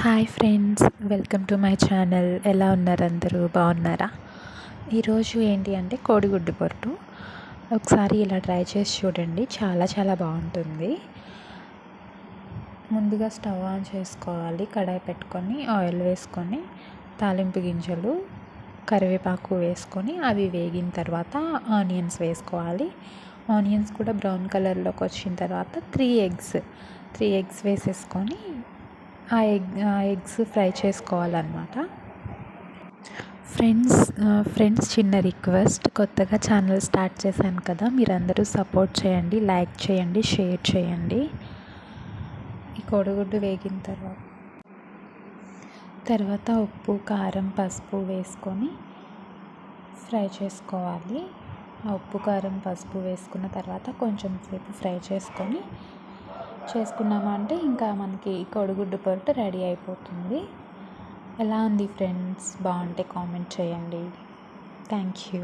Hi friends, welcome to my channel. ఎలా ఉన్నారు? అందరూ బాగున్నారా? ఈరోజు ఏంటి అంటే కోడిగుడ్డు పొట్టు. ఒకసారి ఇలా ట్రై చేసి చూడండి, చాలా చాలా బాగుంటుంది. ముందుగా స్టవ్ ఆన్ చేసుకోవాలి. కడాయి పెట్టుకొని ఆయిల్ వేసుకొని తాలింపు గింజలు, కరివేపాకు వేసుకొని అవి వేగిన తర్వాత ఆనియన్స్ వేసుకోవాలి. ఆనియన్స్ కూడా బ్రౌన్ కలర్లోకి వచ్చిన తర్వాత త్రీ ఎగ్స్ వేసేసుకొని ఆ ఎగ్స్ ఫ్రై చేసుకోవాలన్నమాట. ఫ్రెండ్స్ చిన్న రిక్వెస్ట్, కొత్తగా ఛానల్ స్టార్ట్ చేశాను కదా, మీరందరూ సపోర్ట్ చేయండి, లైక్ చేయండి, షేర్ చేయండి. ఈ కోడిగుడ్డు వేగిన తర్వాత ఉప్పు, కారం, పసుపు వేసుకొని ఫ్రై చేసుకోవాలి. ఆ ఉప్పు, కారం, పసుపు వేసుకున్న తర్వాత కొంచెం సేపు ఫ్రై చేసుకున్నామంటే ఇంకా మనకి కోడిగుడ్డు పొట్టు రెడీ అయిపోతుంది. ఎలా ఉంది ఫ్రెండ్స్? బాగుంటే కామెంట్ చేయండి. Thank you.